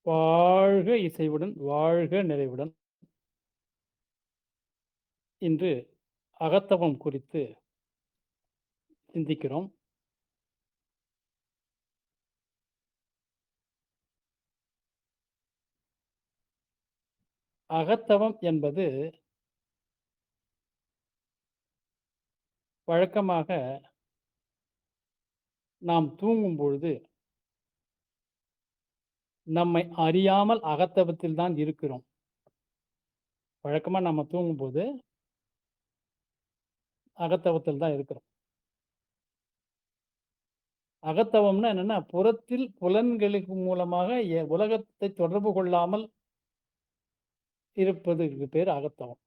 வாழ்க இசைவுடன், வாழ்க நிறைவுடன். இன்று அகத்தவம் குறித்து சிந்திக்கிறோம். அகத்தவம் என்பது வழக்கமாக நாம் தூங்கும் பொழுது, நம்மை அறியாமல் அகத்தவத்தில் தான் இருக்கிறோம். வழக்கமா நம்ம தூங்கும்போது, அகத்தவத்தில் தான் இருக்கிறோம். அகத்தவம்னா என்னன்னா, புறத்தில் புலன்களுக்கு மூலமாக உலகத்தை தொடர்பு கொள்ளாமல் இருப்பதுக்கு பேரு அகத்தவம்.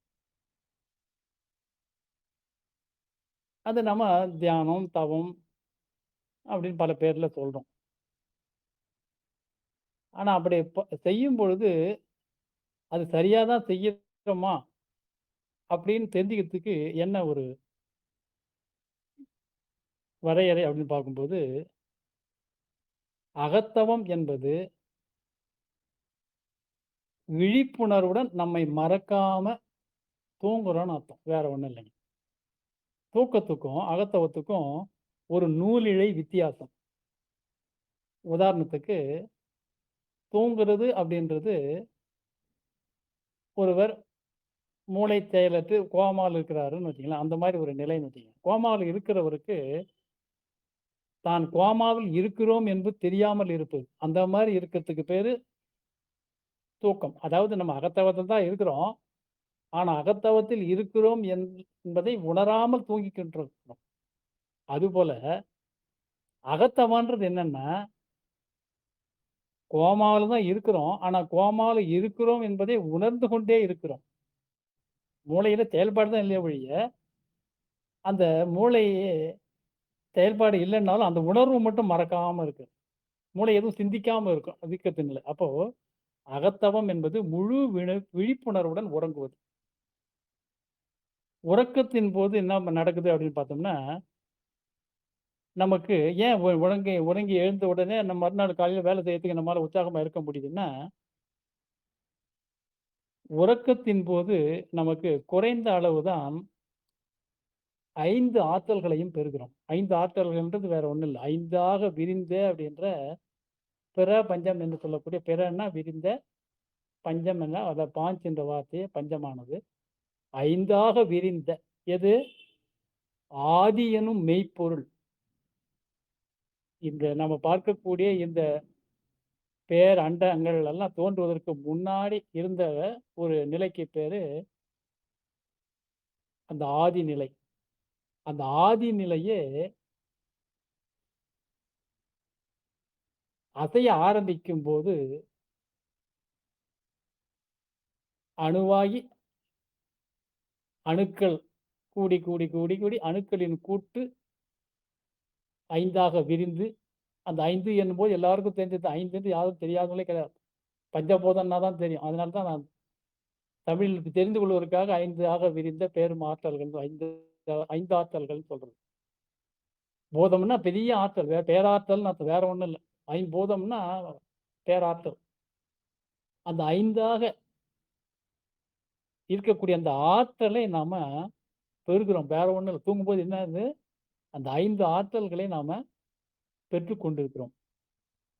அது நம்ம தியானம், தவம் அப்படின்னு பல பேர்ல சொல்றோம். ஆனா அப்படி செய்யும் பொழுது, அது சரியா தான் செய்யறோமா? அப்படின்னு தெரிஞ்சுக்கிறதுக்கு என்ன ஒரு வரையறை அப்படின்னு பார்க்கும்போது, அகத்தவம் என்பது விழிப்புணர்வுடன் நம்மை மறக்காம தூங்குறோம்னு அர்த்தம். வேற ஒண்ணும் இல்லைங்க. தூக்கத்துக்கும், அகத்தவத்துக்கும் ஒரு நூலிழை வித்தியாசம். உதாரணத்துக்கு, தூங்குறது அப்படின்றது ஒருவர் மூளை செயலற்று கோமால இருக்கிறாருன்னு வச்சுக்கங்களேன். அந்த மாரி ஒரு நிலைன்னு வச்சுக்கங்க. கோமால இருக்கிறவருக்கு, தான் கோமாவில் இருக்கிறோம் என்பது தெரியாமல் இருப்பது. அந்த மாரி இருக்கிறதுக்கு பேரு தூக்கம். அதாவது நம்ம அகத்தவத்துல தான் இருக்கிறோம். ஆனா, அகத்தவத்தில் இருக்கிறோம் என்பதை உணராமல் தூங்கிக் கொண்டிருக்கிறோம். அதுபோல அகத்தவம்ன்றது என்னன்னா, கோமாவுல தான் இருக்கிறோம். ஆனா, கோமாவுல இருக்கிறோம் என்பதை உணர்ந்து கொண்டே இருக்கிறோம். மூளையில செயல்பாடு தான் இல்லையே ஒழிய, அந்த மூளை செயல்பாடு இல்லன்னாலும், அந்த உணர்வு மட்டும் மறக்காம இருக்கு. மூளை எதுவும் சிந்திக்காம இருக்கும். விழிக்கத்தின் நிலை. அப்போ அகத்தவம் என்பது முழு விழிப்புணர்வுடன் உறங்குவது. உறக்கத்தின் போது என்ன நடக்குது அப்படின்னு பார்த்தோம்னா, நமக்கு ஏன் உறங்கி உறங்கி எழுந்த உடனே நம்ம மறுநாள் காலையில வேலை செய்யறதுக்கு நம்மால உற்சாகமா இருக்க முடியுதுன்னா, உறக்கத்தின் போது நமக்கு குறைந்த அளவு தான் 5 ஆற்றல்களையும் பெறுகிறோம். 5 ஆற்றல்கள்ன்றது வேற ஒண்ணும் இல்ல. 5ஆக விரிந்த அப்படின்ற பிற, பஞ்சம் என்று சொல்லக்கூடிய பிறன்னா விரிந்த, பஞ்சம் என்ன அத பாஞ்ச் என்ற வார்த்தையே பஞ்சமானது. 5ஆக விரிந்த எது? ஆதி எனும் மெய்ப்பொருள். இந்த நம்ம பார்க்கக்கூடிய இந்த பேரண்டங்கள் எல்லாம் தோன்றுவதற்கு முன்னாடி இருந்த ஒரு நிலைக்கு பேரு அந்த ஆதி நிலை. அந்த ஆதி நிலையே அசைய ஆரம்பிக்கும்போது, அணுவாகி அணுக்கள் கூடி, கூடி, கூடி, கூடி அணுக்களின் கூட்டு 5ஆக விரிந்து, அந்த 5 என்னும்போது எல்லாருக்கும் தெரிஞ்சது. 5 என்று யாரும் தெரியாதவங்களே கிடையாது. பஞ்சபூதம்னா தான் தெரியும். அதனால தான் நான் தமிழில் தெரிந்து கொள்வதற்காக 5 ஆக விரிந்த பெரும் ஆற்றல்கள் 5 ஆற்றல்கள்னு சொல்றது. பூதம்னா பெரிய ஆற்றல். பேராற்றல்னு அர்த்தம். வேற ஒண்ணும் இல்ல. ஐம்பூதம்னா பேராற்றல். அந்த 5ஆக இருக்கக்கூடிய அந்த ஆற்றலை நாம பெறுகிறோம். வேற ஒண்ணும் இல்ல. தூங்கும்போது என்ன ஆகுது? அந்த 5 ஆற்றல்களை நாம பெற்றுக் கொண்டிருக்கிறோம்.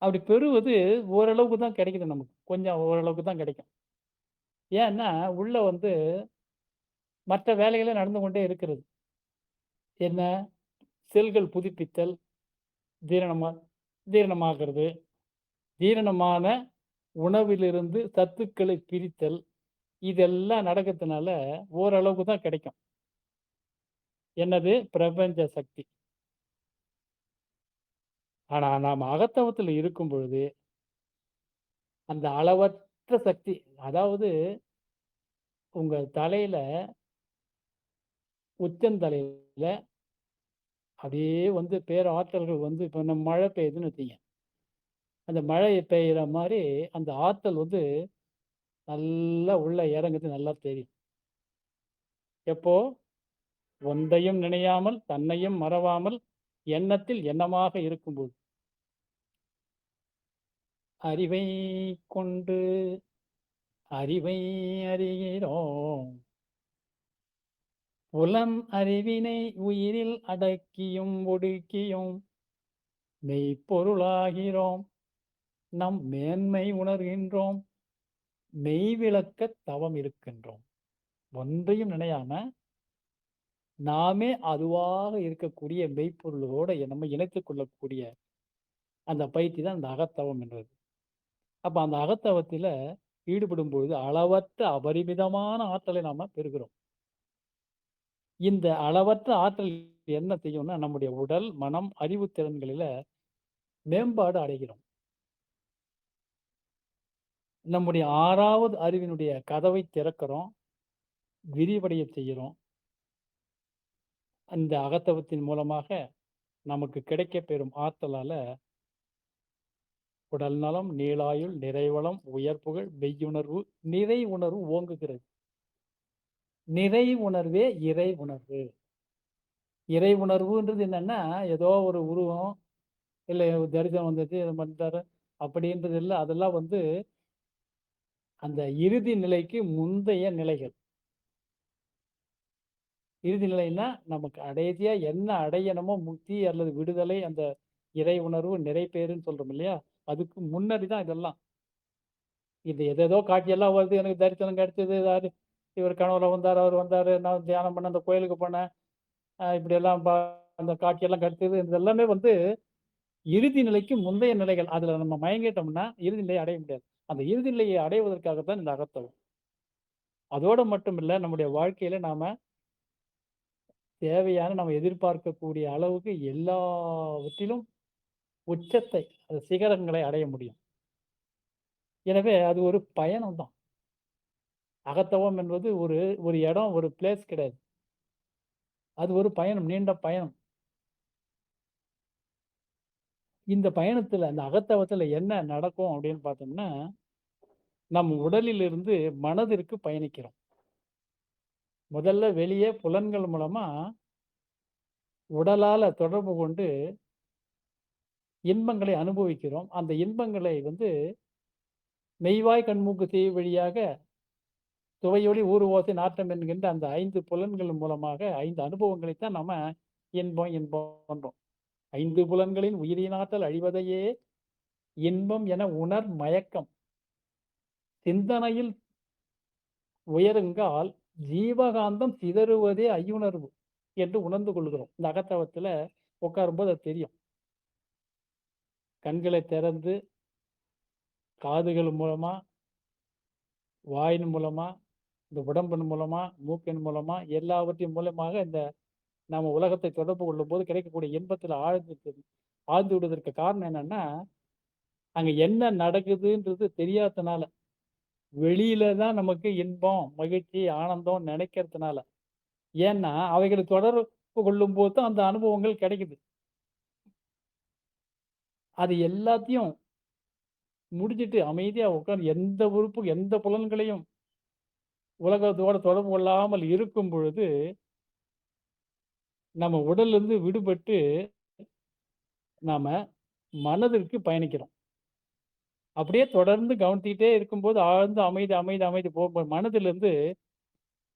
அப்படி பெறுவது ஓரளவுக்கு தான் கிடைக்குது நமக்கு. கொஞ்சம் ஓரளவுக்கு தான் கிடைக்கும். ஏன்னா, உள்ள வந்து மற்ற வேலைகளே நடந்து கொண்டே இருக்கிறது. என்ன? செல்கள் புதுப்பித்தல், ஜீரணமா ஜீரணமாகிறது. ஜீரணமான உணவிலிருந்து சத்துக்களை பிரித்தல், இதெல்லாம் நடக்கிறதுனால ஓரளவுக்கு தான் கிடைக்கும். என்னது? பிரபஞ்ச சக்தி. ஆனா, நாம அகத்தவத்துல இருக்கும் பொழுது, அந்த அளவற்ற சக்தி அதாவது உங்க தலையில உச்சந்தலையில அப்படியே வந்து பேராற்றல்கள் வந்து இப்ப நம்ம மழை பெய்யுதுன்னு வச்சுக்கங்க. அந்த மழை பெய்யிற மாரி அந்த ஆற்றல் வந்து நல்லா உள்ள இறங்குது நல்லா தெரியும். எப்போ? ஒன்றையும் நினையாமல், தன்னையும் மறவாமல், எண்ணத்தில் எண்ணமாக இருக்கும்போது. அறிவை கொண்டு அறிவை அறிகிறோம். புலன் அறிவினை உயிரில் அடக்கியும் ஒடுக்கியும் மெய்ப்பொருளாகிறோம். நம் மேன்மை உணர்கின்றோம். மெய்விளக்கத் தவம் இருக்கின்றோம். ஒன்றையும் நினையாம, நாமே அதுவாக இருக்கக்கூடிய மெய்ப்பொருளோட நம்ம இணைத்துக் கொள்ளக்கூடிய அந்த பயிற்சி தான் இந்த அகத்தவம் என்றது. அப்ப அந்த அகத்தவத்தில ஈடுபடும் பொழுது அளவற்ற அபரிமிதமான ஆற்றலை நாம பெறுகிறோம். இந்த அளவற்ற ஆற்றல் என்ன செய்யும்னா, நம்முடைய உடல், மனம், அறிவு திறன்களில மேம்பாடு அடைகிறோம். நம்முடைய 6வது அறிவினுடைய கதவை திறக்கிறோம், விரிவடைய செய்கிறோம். அந்த அகத்தவத்தின் மூலமாக நமக்கு கிடைக்கப் பெறும் ஆற்றலால உடல் நலம், நீளாயுள், நிறைவளம், உயர்புகழ், மெய்யுணர்வு, நிறை உணர்வு ஓங்குகிறது. நிறை உணர்வே இறை உணர்வு. இறை உணர்வுன்றது என்னன்னா, ஏதோ ஒரு உருவம், இல்ல தரிசனம் வந்துச்சு, இத பண்ணிட்டாரு அப்படின்றது இல்ல. அதெல்லாம் அந்த இறுதி நிலைக்கு முந்தைய நிலைகள். இறுதி நிலைன்னா, நமக்கு கடைசியா என்ன அடையணுமோ முக்தி அல்லது விடுதலை, அந்த இறை உணர்வு, நிறைபேறுன்னு சொல்றோம் இல்லையா? அதுக்கு முன்னாடி தான் இதெல்லாம். இது எதேதோ காட்சியெல்லாம் வருது. எனக்கு தரிசனம் கிடைச்சது. அதாவது இவர் கனவுல வந்தாரு, அவர் வந்தாரு. நான் தியானம் பண்ணேன், அந்த கோயிலுக்கு போனேன். இப்படியெல்லாம் அந்த காட்சியெல்லாம் கிடைச்சது. இது எல்லாமே இறுதி நிலைக்கு முந்தைய நிலைகள். அதுல நம்ம மயங்கிட்டோம்னா, இறுதி நிலையை அடைய முடியாது. அந்த இறுதி நிலையை அடைவதற்காக தான் இந்த அகத்தவம். அதோட மட்டும் இல்ல, நம்முடைய வாழ்க்கையில நாம தேவையான நம்ம எதிர்பார்க்கக்கூடிய அளவுக்கு எல்லாவற்றிலும் உச்சத்தை, சிகரங்களை அடைய முடியும். எனவே அது ஒரு பயணம் தான். அகத்தவம் என்பது ஒரு ஒரு இடம், ஒரு பிளேஸ் கிடையாது. அது ஒரு பயணம், நீண்ட பயணம். இந்த பயணத்துல, அந்த அகத்தவத்துல என்ன நடக்கும் அப்படின்னு பார்த்தோம்னா, நம் உடலிலிருந்து மனதிற்கு பயணிக்கிறோம். முதல்ல வெளியே புலன்கள் மூலமா உடலால தொடர்பு கொண்டு இன்பங்களை அனுபவிக்கிறோம். அந்த இன்பங்களை மெய்வாய், கண், மூக்கு, செவி வழியாக சுவையொளி, ஊறு, ஓசை, நாற்றம் என்கின்ற அந்த 5 புலன்கள் மூலமாக 5 அனுபவங்களைத்தான் நம்ம இன்பம், இன்பம்ன்றோம். 5 புலன்களின் உயிரினாற்றல் அழிவதையே இன்பம் என உணர் மயக்கம் சிந்தனையில் உயருங்கால் ஜீவகாந்தம் சிதறுவதே ஐயுணர்வு என்று உணர்ந்து கொள்கிறோம். இந்த அகத்தவத்துல உட்காரும்போது அது தெரியும். கண்களை திறந்து காதுகள் மூலமா, வாயின் மூலமா, இந்த உடம்பின் மூலமா, மூக்கின் மூலமா, எல்லாவற்றின் மூலமாக இந்த நாம உலகத்தை தொடர்பு கொள்ளும்போது கிடைக்கக்கூடிய இன்பத்துல ஆழ்ந்து விடுவதற்கு காரணம் என்னன்னா, அங்க என்ன நடக்குதுன்றது தெரியாதனால. வெளியில தான் நமக்கு இன்பம், மகிழ்ச்சி, ஆனந்தம் நினைக்கிறதுனால. ஏன்னா, அவைகளை தொடர்பு கொள்ளும்போது தான் அந்த அனுபவங்கள் கிடைக்குது. அது எல்லாத்தையும் முடிச்சுட்டு அமைதியா உட்கார்ந்து எந்த உறுப்பு, எந்த புலன்களையும் உலகத்தோட தொடர்பு கொள்ளாமல் இருக்கும் பொழுது, நம்ம உடல்லிருந்து விடுபட்டு நாம மனதிற்கு பயணிக்கிறோம். அப்படியே தொடர்ந்து கவனித்துக்கிட்டே இருக்கும்போது ஆழ்ந்த அமைதி, அமைதி, அமைதி போகும்போது மனதிலிருந்து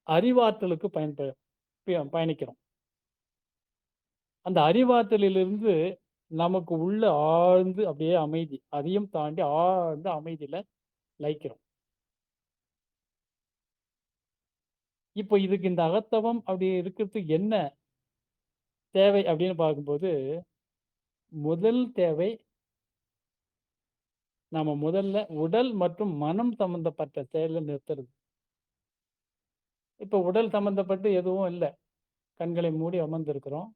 அறிவாற்றலுக்கு பயணிக்கிறோம். அந்த அறிவாற்றலிலிருந்து நமக்கு உள்ள ஆழ்ந்து அப்படியே அமைதி. அதையும் தாண்டி ஆழ்ந்த அமைதியில லயிக்கிறோம். இப்போ இதுக்கு இந்த அகத்தவம் அப்படி இருக்கிறதுக்கு என்ன தேவை அப்படின்னு பார்க்கும்போது, முதல் தேவை நாம முதல்ல உடல் மற்றும் மனம் சம்பந்தப்பட்ட செயல நிறுத்துறது. இப்போ உடல் சம்பந்தப்பட்டு எதுவும் இல்ல. கண்களை மூடி அமர்ந்திருக்கிறோம்.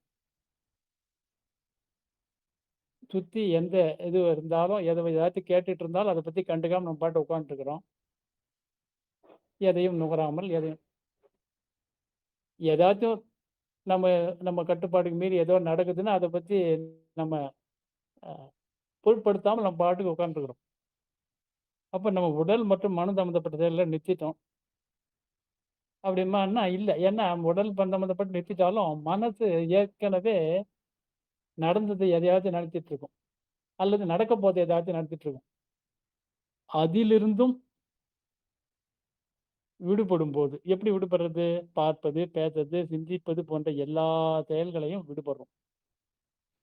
சுத்தி எந்த இது இருந்தாலும், ஏதாச்சும் கேட்டுட்டு இருந்தாலும் அத பத்தி கண்டுக்காம நம்ம பாட்டுக்கு உட்கார்ந்துட்டுருக்கிறோம். எதையும் நுகராமல், ஏதாச்சும் நம்ம நம்ம கட்டுப்பாட்டுக்கு மீறி ஏதோ நடக்குதுன்னா, அத பத்தி நம்ம அ பொருட்படுத்தாம நம்ம பாட்டுக்கு உட்கார்ந்துருக்கிறோம். அப்ப நம்ம உடல் மற்றும் மனம் சம்மந்தப்பட்ட செயல்ல நிறுத்திட்டோம். அப்படிமான்னா இல்ல. ஏன்னா உடல் சம்மந்தப்பட்டு நிறுத்திட்டாலும், மனசு ஏற்கனவே நடந்தது எதையாச்சும் நினைச்சிட்டு இருக்கும். அல்லது நடக்க போறது ஏதாச்சும் நினைச்சிட்டு இருக்கும். அதிலிருந்தும் விடுபடும்போது எப்படி விடுபடுறது? பார்ப்பது, பேசுறது, சிந்திப்பது போன்ற எல்லா செயல்களையும் விடுபடுறோம்.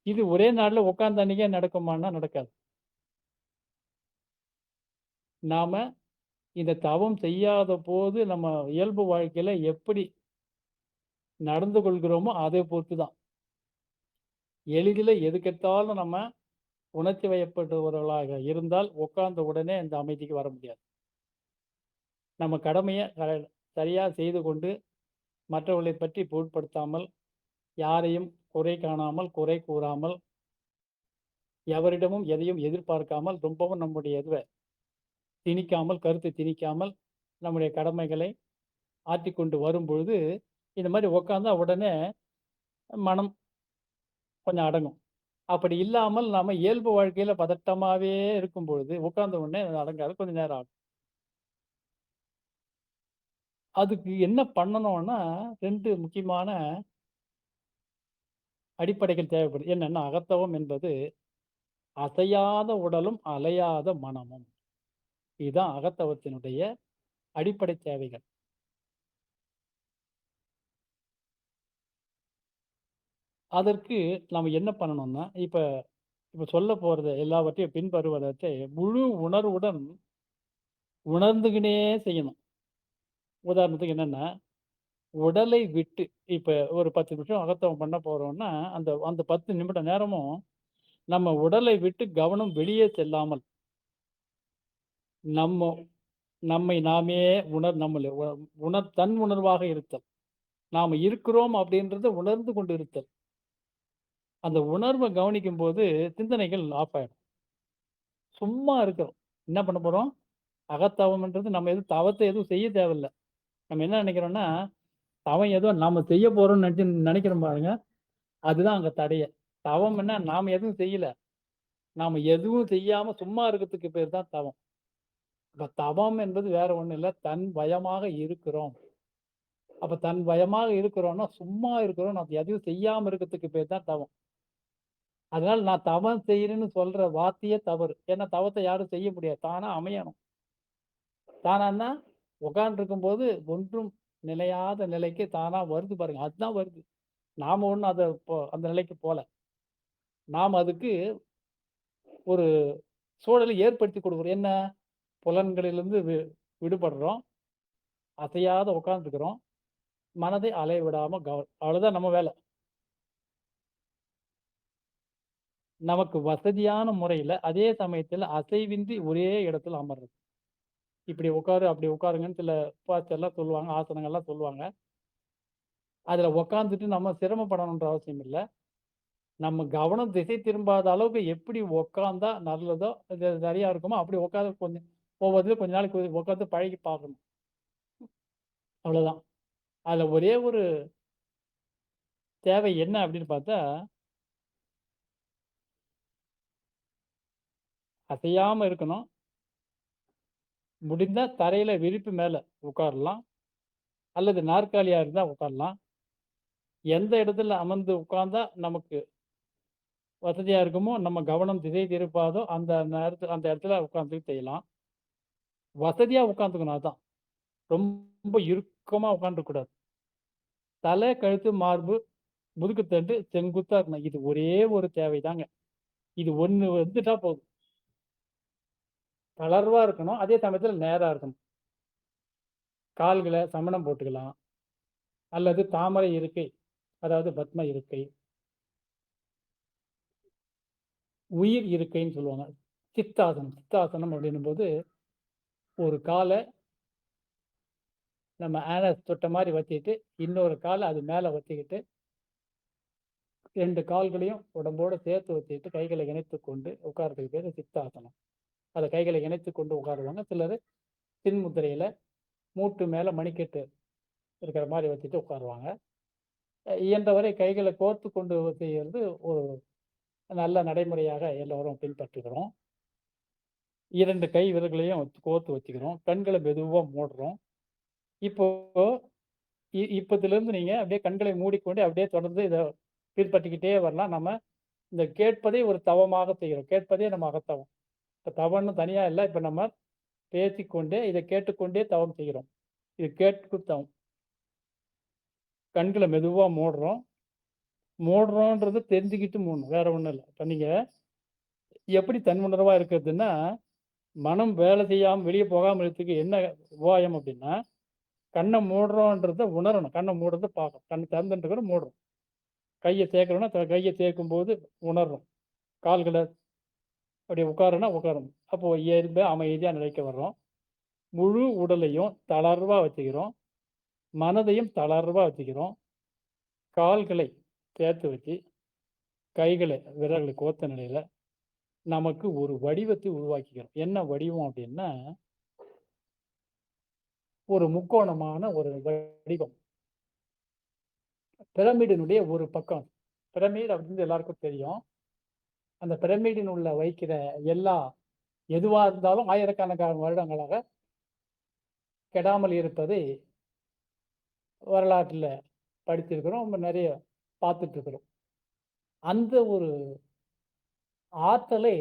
இது ஒரே நாள்ல உட்கார்ந்த அன்னைக்கே நடக்குமான்னா நடக்காது. நாம இந்த தவம் செய்யாதபோது நம்ம இயல்பு வாழ்க்கையில எப்படி நடந்து கொள்கிறோமோ அதை பொறுத்து தான். எளிதில எதுக்கெடுத்தாலும் நம்ம உணர்ச்சி வயப்பட்டவர்களாக இருந்தால் உட்கார்ந்த உடனே இந்த அமைதிக்கு வர முடியாது. நம்ம கடமைய சரியா செய்து கொண்டு மற்றவர்களைப் பற்றி பொருட்படுத்தாமல், யாரையும் குறை காணாமல், குறை கூறாமல், எவரிடமும் எதையும் எதிர்பார்க்காமல், ரொம்பவும் நம்முடைய இதுவ திணிக்காமல், கருத்தை திணிக்காமல், நம்முடைய கடமைகளை ஆற்றிக்கொண்டு வரும்பொழுது, இந்த மாரி உட்கார்ந்தா உடனே மனம் கொஞ்சம் அடங்கும். அப்படி இல்லாமல் நாம இயல்பு வாழ்க்கையில பதட்டமாவே இருக்கும் பொழுது, உட்கார்ந்த உடனே அது அடங்காது. கொஞ்சம் நேரம் ஆகும். அதுக்கு என்ன பண்ணணும்னா, 2 முக்கியமான அடிப்படைகள் தேவைப்படுது. என்னன்னா, அகத்தவம் என்பது அசையாத உடலும், அலையாத மனமும். இதுதான் அகத்தவத்தினுடைய அடிப்படை தேவைகள். அதற்கு நாம என்ன பண்ணணும்னா, இப்ப இப்ப சொல்லப் போறது எல்லாவற்றையும் பின்வருவனவற்றை முழு உணர்வுடன் உணர்ந்துகினே செய்யணும். உதாரணத்துக்கு என்னன்னா, உடலை விட்டு இப்ப ஒரு 10 நிமிஷம் அகத்தவம் பண்ண போறோம்னா, அந்த அந்த 10 நிமிட நேரமும் நம்ம உடலை விட்டு கவனம் வெளியே செல்லாமல், நம்ம நம்மை நாமே நம்மள தன் உணர்வாக இருத்தல். நாம இருக்கிறோம் அப்படின்றத உணர்ந்து கொண்டு இருத்தல். அந்த உணர்வ கவனிக்கும்போது சிந்தனைகள் ஆஃப் ஆயிடும். சும்மா இருக்கிறோம். என்ன பண்ண போறோம்? அகத்தவம்ன்றது நம்ம எதுவும் தவத்த எதுவும் செய்ய தேவையில்ல. நம்ம என்ன நெனைக்கிறோம்னா, தவம் ஏதோ நாம செய்ய போறோம்னு நெனைக்கிறோம் பாருங்க. அதுதான் அங்க தடையே. தவம்ன்னா நாம எதுவும் செய்யல. நாம எதுவும் செய்யாம சும்மா இருக்கிறதுக்கு பேர் தான் தவம். அப்ப தவம் என்பது வேற ஒண்ணும் இல்ல. தன் வயமாக இருக்கிறோம். அப்ப தன் வயமாக இருக்கிறோம்னா, சும்மா இருக்கிறோம். நம்ம எதையும் செய்யாம இருக்கிறதுக்கு பேர் தான் தவம். அதனால நான் தவம் செய்றேன்னு சொல்ற வார்த்தையே தவறு. ஏன்னா தவத்த யாரும் செய்ய முடியாது. தானா அமையணும். தானான்னா உட்கார்ந்திருக்கும்போது ஒன்றும் நிலையாத நிலைக்கு தானா வருது பாருங்க. அதுதான் வருது. நாம ஒண்ணும் அத அந்த நிலைக்கு போல. நாம் அதுக்கு ஒரு சூழலை ஏற்படுத்திக் கொடுக்கிறோம். என்ன? புலன்களிலிருந்து விடுபடுறோம். அசையாத உட்கார்ந்துக்கிறோம். மனதை அலைய விடாம அவ்வளவுதான் நம்ம வேலை. நமக்கு வசதியான முறையில, அதே சமயத்துல அசைவின்றி ஒரே இடத்துல அமர்றது. இப்படி உட்காரு, அப்படி உட்காருங்கன்னு சில எல்லாம் சொல்லுவாங்க. ஆசனங்கள்லாம் சொல்லுவாங்க. அதுல உட்கார்ந்துட்டு நம்ம சிரமப்படணுன்ற அவசியம் இல்ல. நம்ம கவனம் திசை திரும்பாத அளவுக்கு எப்படி உட்கார்ந்தா நல்லதோ, இது சரியா இருக்குமோ, அப்படி உட்காந்து கொஞ்சம் ஒவ்வொருத்தரும் கொஞ்ச நாளைக்கு உட்காந்து பழகி பார்க்கணும். அவ்வளவுதான். அதுல ஒரே ஒரு தேவை என்ன அப்படின்னு பார்த்தா, அசையாம இருக்கணும். முடிந்தா தரையில விரிப்பு மேல உட்காரலாம். அல்லது நாற்காலியா இருந்தா உட்காரலாம். எந்த இடத்துல அமர்ந்து உட்கார்ந்தா நமக்கு வசதியா இருக்குமோ, நம்ம கவனம் திசை திருப்பாதோ அந்த இடத்துல உட்கார்ந்துட்டு செய்யலாம். வசதியா உட்கார்ந்துக்கணும் அதான். ரொம்ப இறுக்கமா உட்கார்ந்துறக்கூடாது. தலை, கழுத்து, மார்பு, முதுகுத்தண்டு செங்குத்தா இருக்கணும். இது ஒரே ஒரு தேவைதாங்க. இது ஒண்ணு வந்துட்டா போதும். தளர்வா இருக்கணும். அதே சமயத்துல நேரா இருக்கணும். கால்கள சமணம் போட்டுக்கலாம். அல்லது தாமரை இருக்கை, அதாவது பத்ம இருக்கை, உயிர் இருக்கைன்னு சொல்லுவாங்க. சித்தாசனம். சித்தாசனம் அப்படின்னும்போது, ஒரு கால நம்ம தொட்ட மாரி வச்சுக்கிட்டு, இன்னொரு கால அது மேல வச்சுக்கிட்டு, 2 கால்களையும் உடம்போட சேர்த்து வச்சுக்கிட்டு, கைகளை இணைத்துக் கொண்டு உட்கார்றதுக்கு பேரு சித்தாசனம். அத கைகளை இணைத்துக் கொண்டு உட்காருவாங்க. சிலரு சின்முத்திரையில மூட்டு மேல மணிக்கட்டு இருக்கிற மாரி வச்சுட்டு உட்காருவாங்க. இயன்றவரை கைகள கோர்த்துக் கொண்டு செய்யறது ஒரு நல்ல நடைமுறையாக எல்லோரும் பின்பற்றுகிறோம். 2 கை விரல்களையும் கோர்த்து வச்சுக்கிறோம். கண்கள மெதுவா மூடுறோம். இப்போ இப்பத்திலிருந்து நீங்க அப்படியே கண்களை மூடிக்கொண்டு அப்படியே தொடர்ந்து இத பின்பற்றிக்கிட்டே வரலாம். நம்ம இந்த கேட்பதை ஒரு தவமாக செய்கிறோம். கேட்பதே நம்ம அகத்தவம். இப்ப தவம்ன்னு தனியா இல்ல. இப்ப நம்ம பேசிக்கொண்டே இதை கேட்டுக்கொண்டே தவம் செய்கிறோம். இது கேட்கும் தவம். கண்கள மெதுவா மூடுறோம். மூடுறோன்றத தெரிஞ்சுக்கிட்டு மூடணும். வேற ஒண்ணும் இல்ல. இப்ப நீங்க எப்படி தன்னுணர்வா இருக்கிறதுன்னா, மனம் வேலை செய்யாம வெளிய போகாம இருக்கிறதுக்கு என்ன உபாயம் அப்படின்னா, கண்ண மூடுறோன்றத உணரணும். கண்ண மூடுறத பார்க்கணும். கண் திறந்துட்டு கூட மூடுறோம். கைய தேய்க்கிறோம்னா, கைய தேய்க்கும்போது உணர்றோம். கால்கள அப்படியே உட்காருனா உட்காரணும். அப்போ இயல்பா அமைதியா நிலைக்கு வர்றோம். முழு உடலையும் தளர்வா வச்சுக்கிறோம். மனதையும் தளர்வா வச்சுக்கிறோம். கால்களை சேர்த்து வச்சு, கைகள விரல்கள கோத்த நிலையில நமக்கு ஒரு வடிவத்தை உருவாக்கிக்கிறோம். என்ன வடிவம் அப்படின்னா, ஒரு முக்கோணமான ஒரு வடிவம். பிரமிடினுடைய ஒரு பக்கம். பிரமிட் அப்படின்னு எல்லாருக்கும் தெரியும். அந்த பிரமிடின் உள்ள வைக்கிற எல்லா எதுவா இருந்தாலும் ஆயிரக்கணக்கான வருடங்களாக கெடாமல் இருப்பதை வரலாற்றில படித்திருக்கிறோம். நம்ம நெறைய பார்த்துட்டு இருக்கிறோம். அந்த ஒரு ஆற்றலை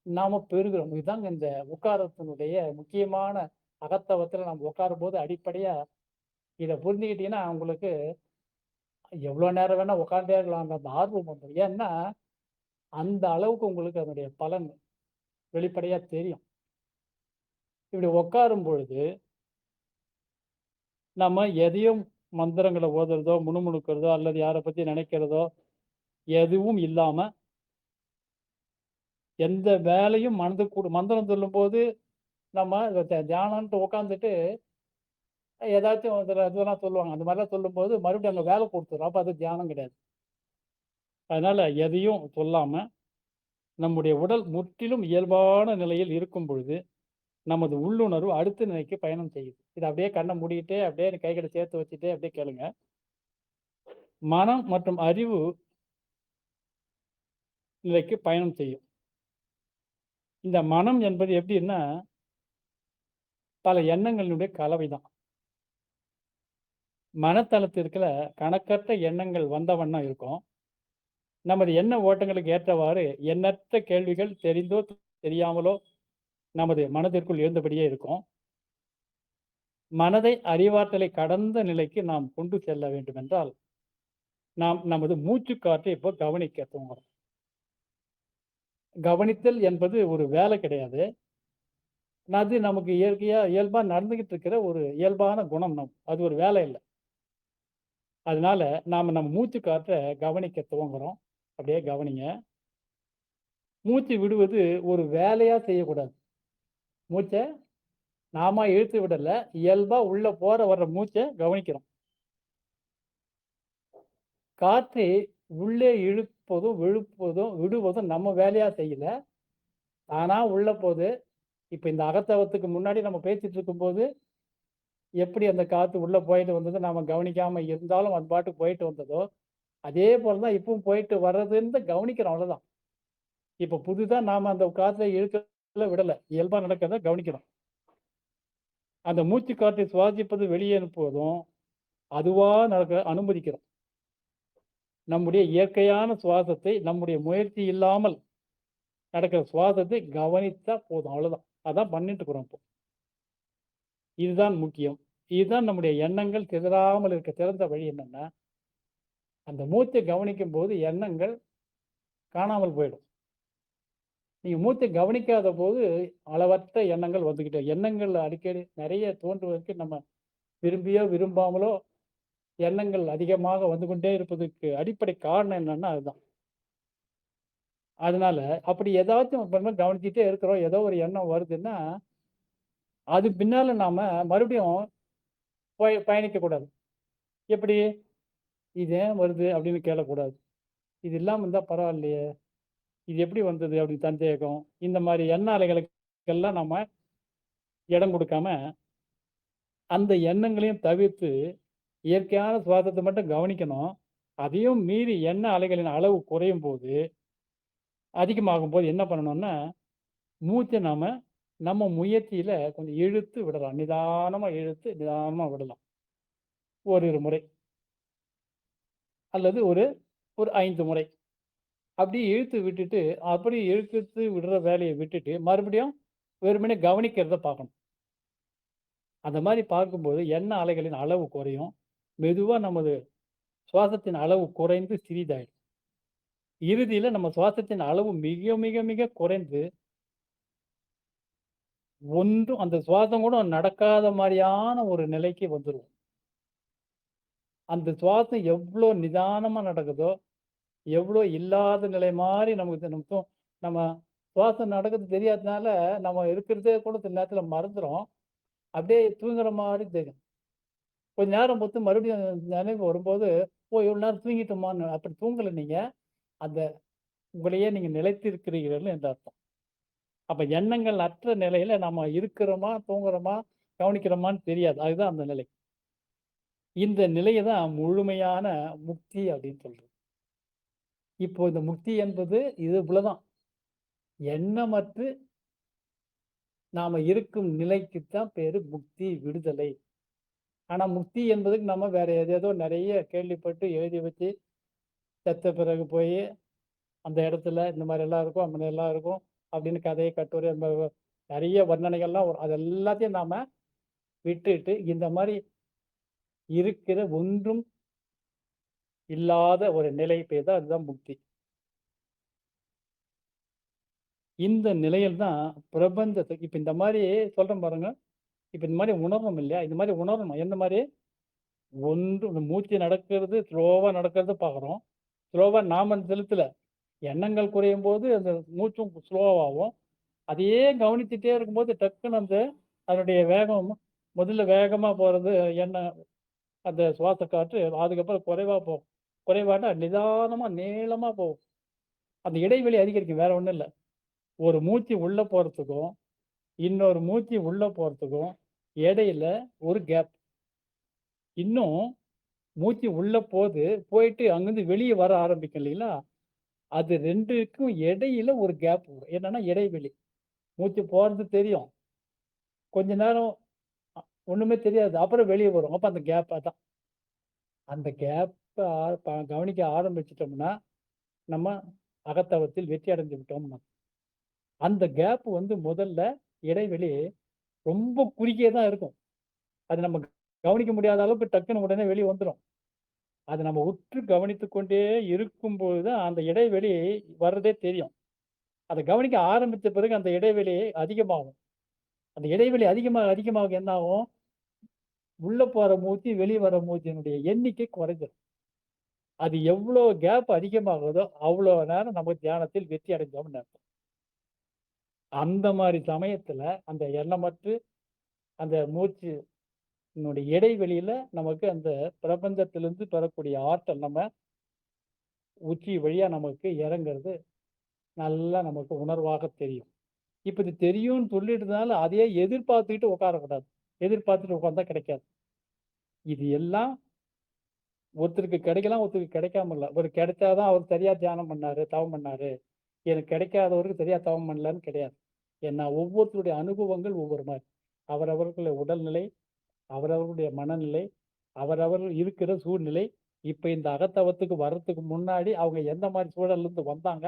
நாம பெறுகிறோம். இதுதாங்க இந்த உட்காரத்தினுடைய முக்கியமான அகத்தவத்தில நம்ம உட்காரும்போது அடிப்படையா இத புரிஞ்சுக்கிட்டீங்கன்னா, உங்களுக்கு எவ்வளோ நேரம் வேணா உட்கார்ந்தே இருக்கலாம்ன்ற அந்த ஆர்வம் வந்துரும். ஏன்னா, அந்த அளவுக்கு உங்களுக்கு அதனுடைய பலன் வெளிப்படையா தெரியும். இப்படி உட்காரும் பொழுது, நம்ம எதையும் மந்திரங்கள ஓதுறதோ, முணுமுணுக்கிறதோ, அல்லது யார பத்தி நினைக்கிறதோ, எதுவும் இல்லாம, எந்த வேலையும் மனதுக்கு மந்திரம் சொல்லும்போது, நம்ம தியானம்ன்ட்டு உட்காந்துட்டு, ஏதாச்சும் இதெல்லாம் சொல்லுவாங்க. அந்த மாரிலாம் சொல்லும்போது, மறுபடியும் அங்க வேலை குடுத்துரும். அப்ப அது தியானம் கிடையாது. அதனால எதையும் சொல்லாம, நம்முடைய உடல் முற்றிலும் இயல்பான நிலையில் இருக்கும் பொழுது, நமது உள்ளுணர்வு அடுத்த நிலைக்கு பயணம் செய்யுது. இத அப்படியே கண்ண மூடிக்கிட்டே, அப்படியே கைகள சேர்த்து வச்சுட்டே அப்படியே கேளுங்க. மனம் மற்றும் அறிவு நிலைக்கு பயணம் செய்யும். இந்த மனம் என்பது எப்படின்னா, பல எண்ணங்களினுடைய கலவைதான். மனத்தளத்திற்குள்ள கணக்கற்ற எண்ணங்கள் வந்த வண்ணம் இருக்கும். நமது எண்ண ஓட்டங்களுக்கு ஏற்றவாறு எண்ணற்ற கேள்விகள் தெரிந்தோ, தெரியாமலோ நமது மனதிற்குள் எழுந்தபடியே இருக்கும். மனதை அறிவாற்றலை கடந்த நிலைக்கு நாம் கொண்டு செல்ல வேண்டுமென்றால், நாம் நமது மூச்சுக்காற்றை இப்போ கவனிக்க துவங்கணும். கவனித்தல் என்பது ஒரு வேலை கிடையாது. அது நமக்கு இயல்பா நடந்துகிட்டு இருக்கிற ஒரு இயல்பான குணம் அது ஒரு வேலை இல்ல. அதனால நாம நம்ம மூச்சுக்காற்ற கவனிக்க துவங்குறோம். அப்படியே கவனிங்க. மூச்சு விடுவது ஒரு வேலையா செய்யக்கூடாது. மூச்ச நாம இழுத்து விடல. இயல்பா உள்ள வர்ற மூச்ச கவனிக்கிறோம். காற்றை உள்ளே இழுப்பதும், விடுவதும் நம்ம வேலையா செய்யல. தானா உள்ள போது. இப்ப இந்த அகத்தவத்துக்கு முன்னாடி நம்ம பேசிட்டு இருக்கும்போது, எப்படி அந்த காத்து உள்ள போயிட்டு வந்தது நாம கவனிக்காம இருந்தாலும், அது பாட்டுக்கு போயிட்டு வந்ததோ, அதே போல தான் இப்பவும் போயிட்டு வர்றதுன்னு கவனிக்கிறோம் அவ்வளவுதான். இப்ப புதிதா நாம அந்த காற்றை இழுக்கல, விடல. இயல்பா நடக்கிறத கவனிக்கிறோம். அந்த மூச்சு காற்றை சுவாசிப்பது, வெளியே அனுப்புவதும், அதுவா நடக்க அனுமதிக்கிறோம். நம்முடைய இயற்கையான சுவாசத்தை, நம்முடைய முயற்சி இல்லாமல் நடக்கிற சுவாசத்தை கவனித்தா போதும். அவ்வளவுதான். அதான் பண்ணிட்டு இருக்கிறோம் இப்போ. இதுதான் முக்கியம். இதுதான் நம்முடைய எண்ணங்கள் சிதறாமல் இருக்க சிறந்த வழி என்னன்னா, அந்த மூச்சை கவனிக்கும்போது எண்ணங்கள் காணாமல் போயிடும். நீங்க மூச்சை கவனிக்காத போது அளவற்ற எண்ணங்கள் வந்துகிட்டே எண்ணங்கள் அடிக்கடி நெறைய தோன்றுவதற்கு நம்ம விரும்பியோ, விரும்பாமலோ எண்ணங்கள் அதிகமாக வந்து கொண்டே இருப்பதற்கு அடிப்படை காரணம் என்னன்னா அதுதான். அதனால அப்படி ஏதாச்சும் கவனிச்சுட்டே இருக்கிறோம். ஏதோ ஒரு எண்ணம் வருதுன்னா, அது பின்னால நாம மறுபடியும் பயணிக்கக்கூடாது. எப்படி? "இது ஏன் வருது?" அப்படின்னு கேட்கக்கூடாது. "இது இல்லாம இருந்தா பரவாயில்லையே! இது எப்படி வந்தது?" அப்படின்னு சந்தேகம். இந்த மாரி எண்ண அலைகளுக்கெல்லாம் நம்ம இடம் குடுக்காம, அந்த எண்ணங்களையும் தவிர்த்து, இயற்கையான சுவாசத்த மட்டும் கவனிக்கணும். அதையும் மீறி எண்ண அலைகளின் அளவு குறையும்போது, அதிகமாகும்போது என்ன பண்ணணும்னா, மூச்ச நம்ம முயற்சியில கொஞ்சம் இழுத்து விடலாம். நிதானமா இழுத்து, நிதானமா விடலாம். ஓரிரு முறை அல்லது ஒரு ஒரு 5 முறை. அப்படியே இழுத்து விட்டுட்டு, அப்படியே இழுத்து விடுற வேலைய விட்டுட்டு, மறுபடியும் வெறுமனே கவனிக்கிறத பார்க்கணும். அந்த மாரி பார்க்கும்போது எண்ண அலைகளின் அளவு குறையும். மெதுவா நமது சுவாசத்தின் அளவு குறைந்து சிறிதாயிடும். இறுதியில நம்ம சுவாசத்தின் அளவு மிக, மிக, மிக குறைந்து, ஒன்றும் அந்த சுவாசம் கூட நடக்காத மாரியான ஒரு நிலைக்கு வந்துருவோம். அந்த சுவாசம் எவ்ளோ நிதானமா நடக்குதோ, எவ்ளோ இல்லாத நிலை மாரி நமக்கு நம்ம சுவாசம் நடக்குறது தெரியாதனால, நம்ம இருக்கிறதே கூட சில நேரத்தில மறந்துரும். அப்படியே தூங்குற மாரி தெரியும். கொஞ்ச நேரம் பொறுத்து மறுபடியும் நினைவு வரும்போது, "ஓ! இவ்வளோ நேரம் தூங்கிட்டோமான்னு." அப்படி தூங்கல நீங்க. அந்த உங்களையே நீங்க நிலைத்திருக்கிறீர்கள்னு என்று அர்த்தம். அப்ப எண்ணங்கள் அற்ற நிலையில நம்ம இருக்கிறோமா, தூங்குறோமா, கவனிக்கிறோமான்னு தெரியாது. அதுதான் அந்த நிலை. இந்த நிலைய தான் முழுமையான முக்தி அப்படின்னு சொல்றது. இப்போ இந்த முக்தி என்பது இது இவ்வளவுதான். எண்ணமற்று நாம இருக்கும் நிலைக்கு தான் பேரு முக்தி, விடுதலை. ஆனா முக்தி என்பதுக்கு நம்ம வேற ஏதேதோ நெறைய கேள்விப்பட்டு எழுதி வச்சு, செத்த பிறகு போயி அந்த இடத்துல இந்த மாரிலாம் இருக்கும், அந்த மாரிலாம் இருக்கும் அப்படின்னு கதை, கட்டுரை நெறைய வர்ணனைகள்லாம் வரும். அது எல்லாத்தையும் நாம விட்டுட்டு, இந்த மாரி இருக்கிற ஒன்றும் இல்லாத ஒரு நிலை பேர் தான் அதுதான் முக்தி. இந்த நிலையில் தான் பிரபஞ்சத்துக்கு இப்ப இந்த மாரி சொல்றேன் பாருங்க. இப்ப இந்த மாரி உணர்றோம் இல்லையா? இந்த மாரி உணரணும். எந்த மாரி? ஒன்று இந்த மூச்சு நடக்கிறது, ஸ்லோவா நடக்கிறத பார்க்குறோம். ஸ்லோவா நாம செலுத்தல. எண்ணங்கள் குறையும்போது அந்த மூச்சும் ஸ்லோவாகும். அதையே கவனித்துட்டே இருக்கும்போது டக்குனு அந்த அதனுடைய வேகம் முதல்ல வேகமா போறது எண்ணம் அந்த சுவாச காற்று. அதுக்கப்புறம் குறைவா போகும். குறைவானா நிதானமா, நீளமா போகும். அந்த இடைவெளி அதிகரிக்கும். வேற ஒண்ணும் இல்ல. ஒரு மூச்சு உள்ள போறதுக்கும், இன்னொரு மூச்சு உள்ள போறதுக்கும் இடையில ஒரு கேப். இன்னும் மூச்சு உள்ள போயிட்டு அங்கருந்து வெளிய வர ஆரம்பிக்கும் இல்லைங்களா? அது 2க்கும் இடையில ஒரு கேப் வரும். என்னன்னா இடைவெளி. மூச்சு போறது தெரியும். கொஞ்ச நேரம் அ ஒண்ணுமே தெரியாது. அப்புறம் வெளிய வரும். அப்ப அந்த கேப் அதான். அந்த கேப்ப கவனிக்க ஆரம்பிச்சுட்டோம்னா, நம்ம அகத்தவத்தில் வெற்றி அடைந்து விட்டோம்னு அர்த்தம். அந்த கேப் முதல்ல இடைவெளி ரொம்ப குறுகியே தான் இருக்கும். அது நம்ம கவனிக்க முடியாத அளவுக்கு டக்குனு உடனே வெளிய வந்துரும். அத நம்ம உற்று கவனித்துக் கொண்டே இருக்கும்போது தான் அந்த இடைவெளி வர்றதே தெரியும். அத கவனிக்க ஆரம்பித்த பிறகு அந்த இடைவெளி அதிகமாகும். அந்த இடைவெளி அதிகமாக அதிகமாக என்ன ஆகும்? உள்ள போற மூச்சு, வெளிய வர மூச்சினுடைய எண்ணிக்கை குறைஞ்சிரும். அது எவ்வளோ கேப் அதிகமாகுதோ, அவ்வளோ நேரம் நம்ம தியானத்தில் வெற்றி அடைஞ்சோம்னு அர்த்தம். அந்த மாரி சமயத்துல அந்த எண்ணமற்று அந்த மூச்சினுடைய இடைவெளியில நமக்கு அந்த பிரபஞ்சத்திலிருந்து பெறக்கூடிய ஆற்றல் நம்ம உச்சி வழியா நமக்கு இறங்குறது நல்லா நமக்கு உணர்வாக தெரியும். இப்ப இது தெரியும்னு சொல்லிட்டதுனால அதையே எதிர்பார்த்துக்கிட்டு உட்காரக்கூடாது. எதிர்பார்த்துட்டு உட்கார்ந்தா கிடைக்காது. இது எல்லாம் ஒருத்தருக்கு கிடைக்கலாம், ஒருத்தருக்கு கிடைக்காம இல்ல. ஒரு கிடைச்சா தான் அவர் சரியா தியானம் பண்ணாரு, தவம் பண்ணாரு. எனக்கு கிடைக்காதவருக்கு சரியா தவம் பண்ணலன்னு கிடையாது. ஏன்னா ஒவ்வொருத்தருடைய அனுபவங்கள் ஒவ்வொரு மாரி. அவரவர்களுடைய உடல்நிலை, அவரவர்களுடைய மனநிலை, அவரவர்கள் இருக்கிற சூழ்நிலை, இப்ப இந்த அகத்தவத்துக்கு வர்றதுக்கு முன்னாடி அவங்க எந்த மாரி சூழல்ல இருந்து வந்தாங்க.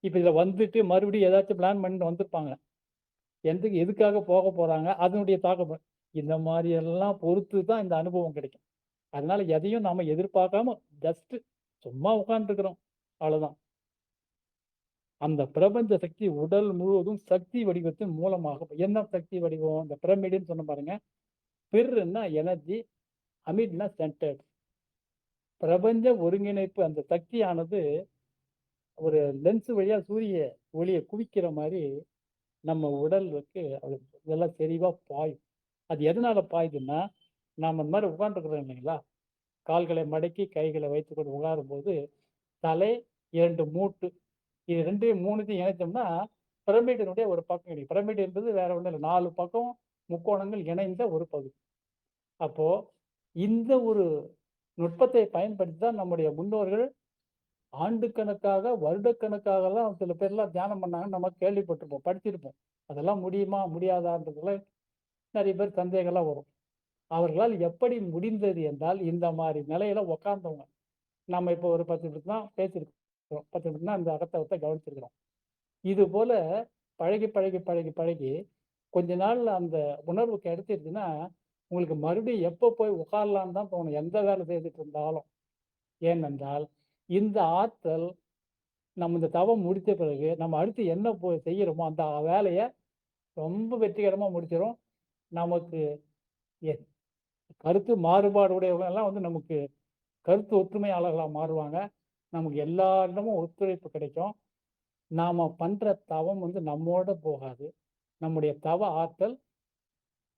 இப்ப இதுல வந்துட்டு மறுபடியும் ஏதாச்சும் பிளான் பண்ணிட்டு வந்திருப்பாங்க. எதுக்காக போக போறாங்க? அதனுடைய தாக்கம். இந்த மாரி எல்லாம் பொறுத்து தான் இந்த அனுபவம் கிடைக்கும். அதனால எதையும் நாம எதிர்பார்க்காம ஜஸ்ட் சும்மா உட்கார்ந்துருக்கிறோம். அவ்வளவுதான். அந்த பிரபஞ்ச சக்தி உடல் முழுவதும் சக்தி வடிவத்தின் மூலமாக என்ன சக்தி வடிவம்? இந்த பிரமிடுன்னு சொன்னேன் பாருங்க. பிர்ன்னா எனர்ஜி, அமிட்னா சென்டர்ட். பிரபஞ்ச ஒருங்கிணைப்பு அந்த சக்தியானது ஒரு லென்ஸ் வழியா சூரிய ஒளிய குவிக்கிற மாரி நம்ம உடலுக்கு அது இதெல்லாம் தெளிவா பாயும். அது எதனால பாயுதுன்னா, நாம இந்த மாரி உட்கார்ந்துருக்கிறோம் இல்லைங்களா? கால்களை மடக்கி, கைகளை வைத்துக்கொண்டு உட்காரும்போது, தலை, 2 மூட்டு இது 2யும் 3த்தையும் இணைத்தோம்னா, பிரமிடினுடைய ஒரு பக்கம் கிடைக்கும். பிரமிட் என்பது வேற ஒண்ணும் இல்ல. 4 பக்கம் முக்கோணங்கள் இணைந்த ஒரு பகுதி. அப்போ இந்த ஒரு நுட்பத்தை பயன்படுத்தி தான் நம்முடைய முன்னோர்கள் ஆண்டுக்கணக்காக, வருடக்கணக்காகலாம் சில பேர்லாம் தியானம் பண்ணாங்கன்னு நம்ம கேள்விப்பட்டிருப்போம், படிச்சிருப்போம். அதெல்லாம் முடியுமா? முடியாதான்றதுல நெறைய பேர் சந்தேகம்லாம் வரும். அவர்களால் எப்படி முடிந்தது என்றால், இந்த மாரி நிலையில உட்கார்ந்தவங்க. நம்ம இப்போ ஒரு 10 நிமிஷம் தான் பேசியிருக்கிறோம். 10 நிமிஷம் தான் இந்த அகத்தவத்த கவனிச்சிருக்கிறோம். இது போல பழகி, பழகி, பழகி, பழகி கொஞ்ச நாள்ல அந்த உணர்வு கிடைச்சிருச்சுன்னா, உங்களுக்கு மறுபடியும் எப்போ போய் உட்காரலான்னு தான் தோணும். எந்த வேலை செய்துட்டு இருந்தாலும். ஏனென்றால், இந்த ஆற்றல் நம்ம இந்த தவம் முடித்த பிறகு, நம்ம அடுத்து என்ன செய்யறோமோ, அந்த வேலைய ரொம்ப வெற்றிகரமா முடிச்சிரும். நமக்கு எ கருத்து மாறுபாடு உடையவங்க எல்லாம் வந்து நமக்கு கருத்து ஒற்றுமையாளர்களா மாறுவாங்க. நமக்கு எல்லாரிடமும் ஒத்துழைப்பு கிடைக்கும். நாம பண்ற தவம் வந்து நம்மோட போகாது. நம்முடைய தவ ஆற்றல்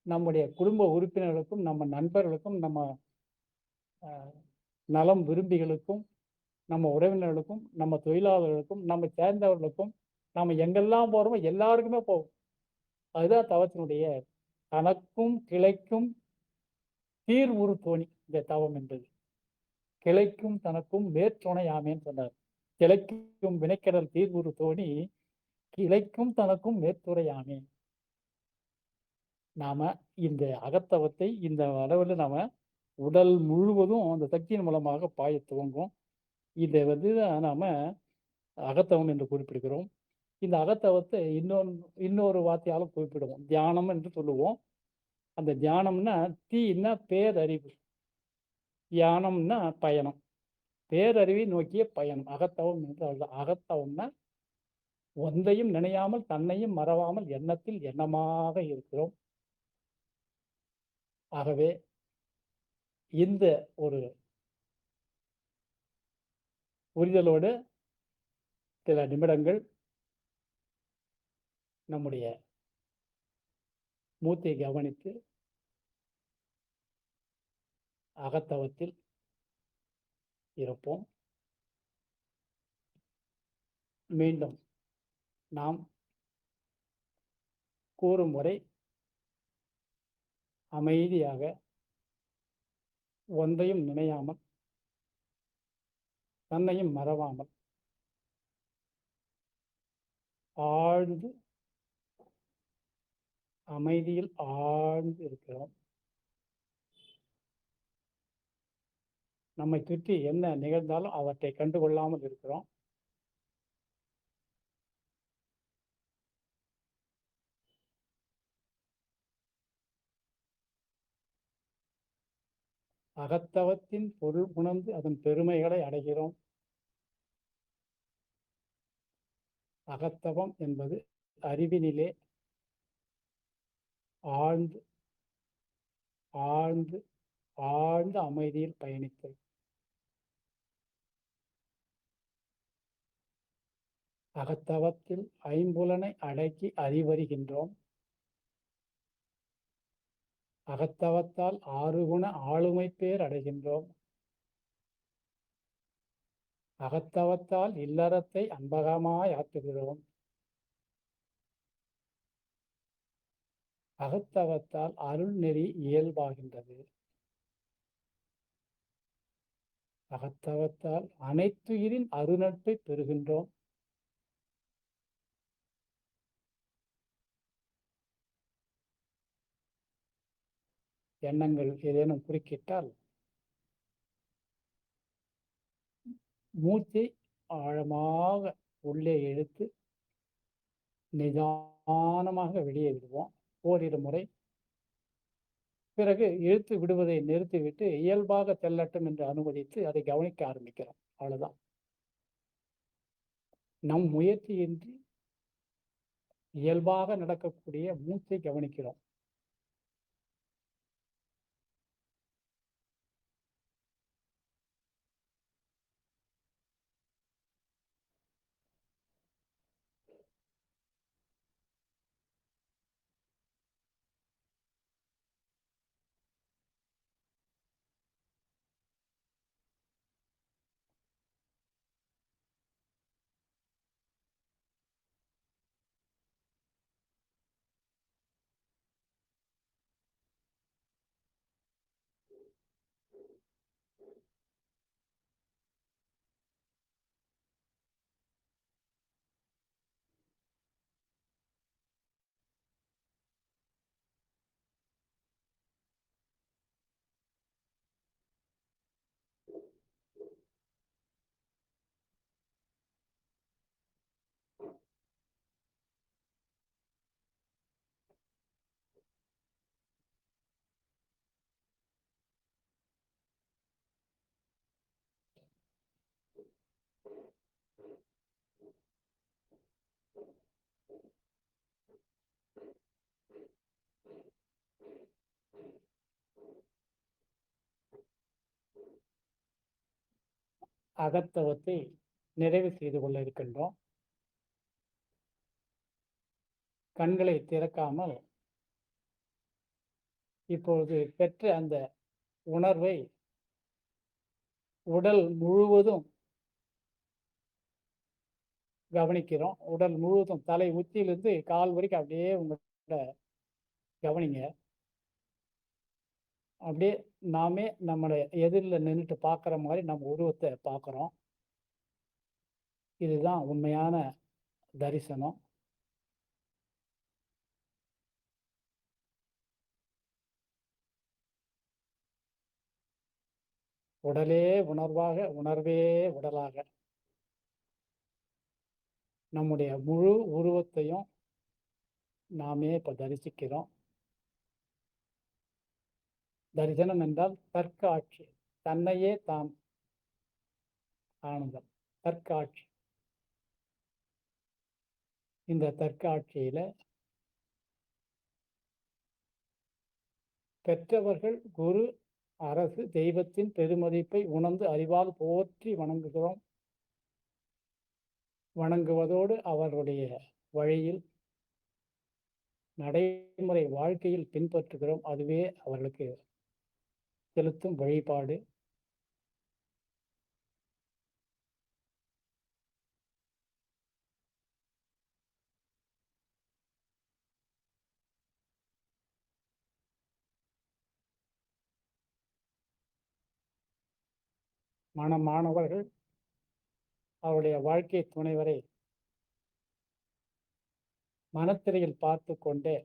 நம்முடைய குடும்ப உறுப்பினர்களுக்கும், நம்ம நண்பர்களுக்கும், நம்ம நலம் விரும்பிகளுக்கும், நம்ம உறவினர்களுக்கும், நம்ம தொழிலாளர்களுக்கும், நம்மை சேர்ந்தவர்களுக்கும், நம்ம எங்கெல்லாம் போறோமோ எல்லாருக்குமே போகும். அதுதான் தவத்தினுடைய தனக்கும் கிளைக்கும் தீர்வுறு தோணி இந்த தவம் என்பது. கிளைக்கும் தனக்கும் மேற்துணை ஆமேன்னு சொன்னார். கிளைக்கும் வினைக்கடல் தீர்வுறு தோணி, கிளைக்கும் தனக்கும் மேற்துணை. நாம இந்த அகத்தவத்தை இந்த அளவுல நாம உடல் முழுவதும் அந்த சக்தியின் மூலமாக பாய துவங்கும். இதை வந்து நாம அகத்தவம் என்று குறிப்பிடுகிறோம். இந்த அகத்தவத்தை இன்னொரு வார்த்தையாலும் குறிப்பிடுவோம். தியானம் என்று சொல்லுவோம். அந்த தியானம்னா தீன்னா பேரறிவு. தியானம்னா பயணம். பேரறிவை நோக்கிய பயணம். அகத்தவம் என்று அதுதான். அகத்தவம்னா ஒன்றையும் நினையாமல் தன்னையும் மறவாமல் எண்ணத்தில் எண்ணமாக இருக்கிறோம். ஆகவே இந்த ஒரு புரிதலோடு சில நிமிடங்கள் நம்முடைய மூச்சை கவனித்து அகத்தவத்தில் இருப்போம். மீண்டும் நாம் கூறும் முறை அமைதியாக ஒன்றையும் நினையாமல் தன்னையும் மறவாமல் ஆழ்ந்து அமைதியில் ஆழ்ந்து இருக்கிறோம். நம்மை சுற்றி என்ன நிகழ்ந்தாலும் அவற்றை கண்டுகொள்ளாமல் இருக்கிறோம். அகத்தவத்தின் பொருள் உணர்ந்து அதன் பெருமைகளை அடைகிறோம். அகத்தவம் என்பது அறிவினிலே ஆழ்ந்து ஆழ்ந்து ஆழ்ந்த அமைதியில் பயணித்தல். அகத்தவத்தில் ஐம்புலனை அடக்கி அறிவறிகின்றோம். அகத்தவத்தால் ஆறுகுண ஆளுமை பேர் அடைகின்றோம். அகத்தவத்தால் இல்லறத்தை அன்பகமாய் ஆற்றுகிறோம். அகத்தவத்தால் அருள் நெறி இயல்பாகின்றது. அகத்தவத்தால் அனைத்துயிரின் அருநட்பை பெறுகின்றோம். எண்ணங்கள் ஏதேனும் குறுக்கிட்டால் மூச்சை ஆழமாக உள்ளே இழுத்து நிதானமாக வெளியே விடுவோம் ஓரிரு முறை. பிறகு இழுத்து விடுவதை நிறுத்திவிட்டு இயல்பாக செல்லட்டும் என்று அனுமதித்து அதை கவனிக்க ஆரம்பிக்கிறோம். அவ்வளவுதான். நம் முயற்சியின்றி இயல்பாக நடக்கக்கூடிய மூச்சை கவனிக்கிறோம். அகத்தவத்தை நிறைவு செய்து கொள்ள இருக்கின்றோம். கண்களை திறக்காமல் இப்பொழுது பெற்ற அந்த உணர்வை உடல் முழுவதும் கவனிக்கிறோம். உடல் முழுவதும் தலை உச்சியிலிருந்து கால் வரைக்கும் அப்படியே உங்களோட கவனிங்க. அப்படியே நாமே நம்மளை எதிரில் நின்றுட்டு பார்க்குற மாதிரி நம்ம உருவத்தை பார்க்குறோம். இதுதான் உண்மையான தரிசனம். உடலே உணர்வாக, உணர்வே உடலாக நம்முடைய முழு உருவத்தையும் நாமே இப்போ தரிசிக்கிறோம். தரிசனம் என்றால் தற்காட்சி, தன்னையே தான் ஆனந்தம், தற்காட்சி. இந்த தற்காட்சியில பெற்றவர்கள் குரு, அரசு, தெய்வத்தின் பெருமதிப்பை உணர்ந்து அறிவால் போற்றி வணங்குகிறோம். வணங்குவதோடு அவர்களுடைய வழியில் நடைமுறை வாழ்க்கையில் பின்பற்றுகிறோம். அதுவே அவர்களுக்கு செலுத்தும் வழிபாடு. மாணவர்கள் அவருடைய வாழ்க்கை துணைவரை மனத்திரையில் பார்த்து கொண்டே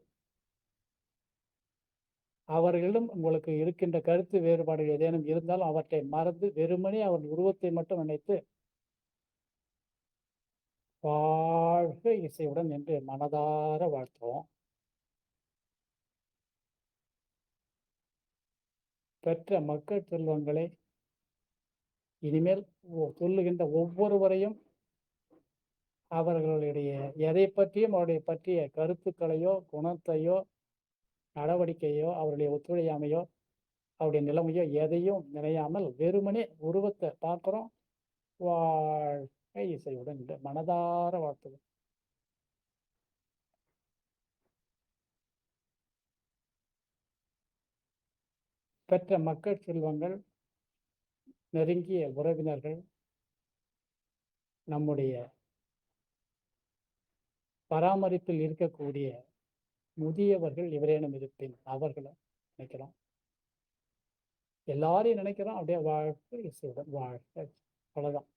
அவர்களிடம் உங்களுக்கு இருக்கின்ற கருத்து வேறுபாடுகள் ஏதேனும் இருந்தாலும் அவற்றை மறந்து வெறுமனே அவர் உருவத்தை மட்டும் நினைத்து வாழ்க இசையுடன் என்று மனதார வாழ்த்துவோம். பெற்ற மக்கள் செல்வங்களை இனிமேல் சொல்லுகின்ற ஒவ்வொருவரையும் அவர்களுடைய எதை பற்றியும் அவருடைய பற்றிய கருத்துக்களையோ குணத்தையோ நடவடிக்கையோ அவருடைய ஒத்துழையாமையோ அவருடைய நிலைமையோ எதையும் நினையாமல் வெறுமனே உருவத்தை பார்க்கிறோம். வாழ்க்கை இசையுடன் மனதார வாழ்த்துவோம். பெற்ற மக்கள் செல்வங்கள், நெருங்கிய உறவினர்கள், நம்முடைய பராமரிப்பில் இருக்கக்கூடிய முதியவர்கள் எவரேனும் இருப்பின் அவர்களை நினைக்கிறோம். எல்லாரையும் நினைக்கிறோம். அப்படியே வாழ்க்கை இசையுடன் வாழ்க்கை, அவ்வளவுதான்.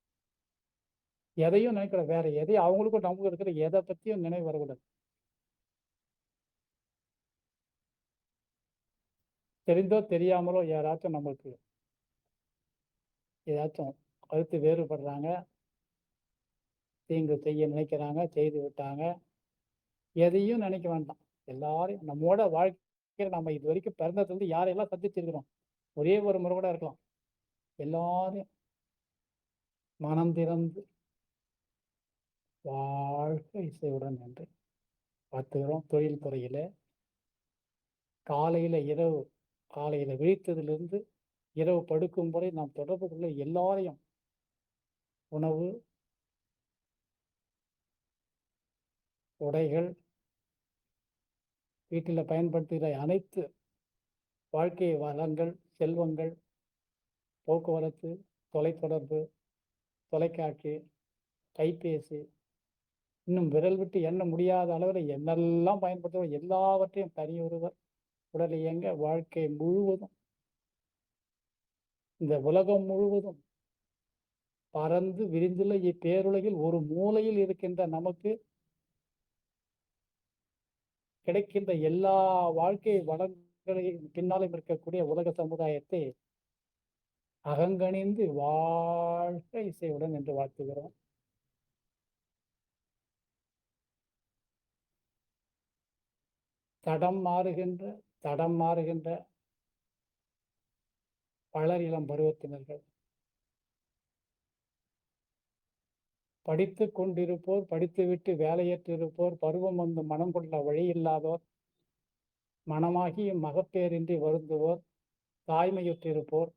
எதையும் நினைக்கிறோம். வேற எதையும் அவங்களுக்கும் நமக்கு இருக்கிற எதை பத்தியும் நினைவு வரக்கூடாது. தெரிந்தோ தெரியாமலோ யாராச்சும் நம்மளுக்கு ஏதாச்சும் கருத்து வேறுபடுறாங்க, தீங்கு செய்ய நினைக்கிறாங்க, செய்து விட்டாங்க, எதையும் நினைக்க வேண்டாம். எல்லாரையும் நம்மோட வாழ்க்கையில் நம்ம இது வரைக்கும் பிறந்ததுலேருந்து யாரையெல்லாம் சந்திச்சிருக்கிறோம், ஒரே ஒரு முறை கூட இருக்கலாம், எல்லாரையும் மனம் திறந்து வாழ்க்கை இசையுடன் என்று பார்த்துக்கிறோம். தொழில் துறையில காலையில விழித்ததிலிருந்து இரவு படுக்கும் வரை நாம் தொடர்பு கொள்ள எல்லாரையும் உணவு, உடைகள், வீட்டில் பயன்படுத்துகிற அனைத்து வாழ்க்கை வளங்கள், செல்வங்கள், போக்குவரத்து, தொலைத்தொடர்பு, தொலைக்காட்சி, கைபேசி, இன்னும் விரல் விட்டு எண்ண முடியாத அளவில் என்னெல்லாம் பயன்படுத்துவோம் எல்லாவற்றையும் தனியொருவர் உடல் இயங்க வாழ்க்கை முழுவதும், இந்த உலகம் முழுவதும் பறந்து விரிந்துள்ள இப்பேருலகில் ஒரு மூலையில் இருக்கின்ற நமக்கு கிடைக்கின்ற எல்லா வாழ்க்கை வளங்களை பின்னாலும் இருக்கக்கூடிய உலக சமுதாயத்தை அகங்கணிந்து வாழ்க இசையுடன் என்று வாழ்த்துகிறோம். தடம் மாறுகின்ற பலர் இளம் பருவத்தினர்கள், படித்து கொண்டிருப்போர், படித்துவிட்டு வேலையற்று இருப்போர், பருவம் வந்து மனம் கொள்ள வழி இல்லாதோர், மனமாகி மகப்பேரின்றி வருந்துவோர், தாய்மையுற்றிருப்போர்,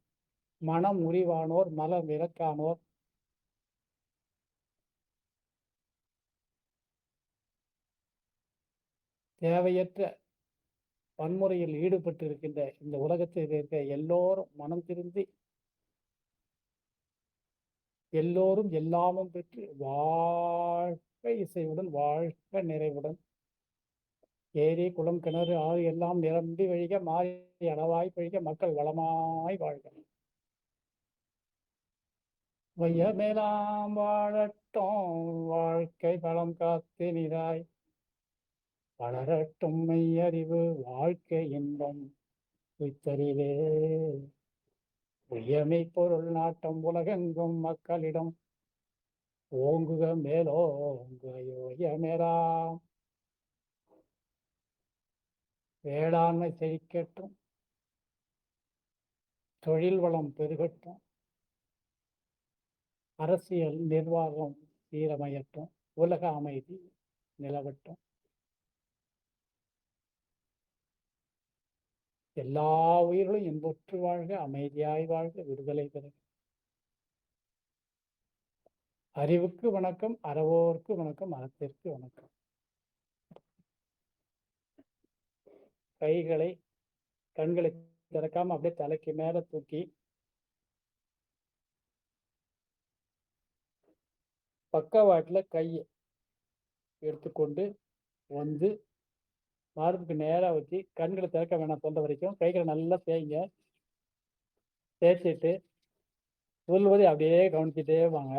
மனம் முறிவானோர், மலம் விளக்கானோர், தேவையற்ற வன்முறையில் ஈடுபட்டு இருக்கின்ற இந்த உலகத்தில் இருக்க எல்லோரும் மனம் திருந்தி எல்லோரும் எல்லாமும் பெற்று வாழ்க இசையுடன், வாழ்க நிறைவுடன், ஏரி குளம் கிணறு ஆறு எல்லாம் நிரம்பி வழிக, மாறி அளவாய் பொழிக, மக்கள் வளமாய் வாழ்க. வையமேலாம் வாழட்டும் வாழ்க்கை வளம் காத்து நிதாய், வளரட்டும் மெய்யறிவு வாழ்க்கை இன்பம் உய்த்தறிவே, உய்யமை பொருள் நாட்டம் உலகெங்கும் மக்களிடம் ஓங்குக மேலோங்குக யோயமேலாம், வேளாண்மை செழிக்கட்டும், தொழில் வளம் பெருகட்டும், அரசியல் நிர்வாகம் சீரமையட்டும், உலக அமைதி நிலவட்டும், எல்லா உயிர்களும் இன்புற்று வாழ்க, அமைதியாய் வாழ்க, விடுதலை பெறுக. அறிவுக்கு வணக்கம், அறவோர்க்கு வணக்கம், அறத்திற்கு வணக்கம். கைகளை கண்களை திறக்காம அப்படியே தலைக்கு மேல தூக்கி பக்கவாட்டில் கையை எடுத்துக்கொண்டு வந்து மார்புக்கு நேராக வச்சு கண்களை திறக்க வேணாம் சொல்ற வரைக்கும் கைகளை நல்லா தேய்ங்க. தேய்ச்சிட்டு சொல்வதை அப்படியே கவனிச்சுட்டே வாங்க.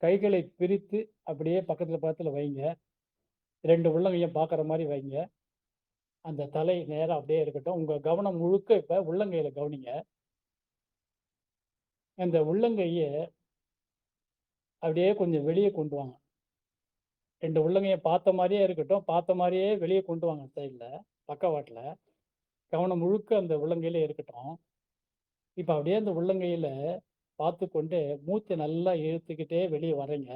கைகளை பிரித்து அப்படியே பக்கத்துல வைங்க. 2 உள்ளங்கையும் பார்க்குற மாதிரி வைங்க. அந்த தலை நேரம் அப்படியே இருக்கட்டும். உங்க கவனம் முழுக்க இப்ப உள்ளங்கையில கவனிங்க. அந்த உள்ளங்கையை அப்படியே கொஞ்சம் வெளியே கொண்டு வாங்க. 2 உள்ளங்கையை பார்த்த மாதிரியே இருக்கட்டும். பார்த்த மாதிரியே வெளியே கொண்டு வாங்க. சைடில் பக்கவாட்டில் கவனம் முழுக்க அந்த உள்ளங்கையில இருக்கட்டும். இப்போ அப்படியே அந்த உள்ளங்கையில பார்த்து கொண்டு மூச்சை நல்லா இழுத்துக்கிட்டே வெளியே வர்றீங்க.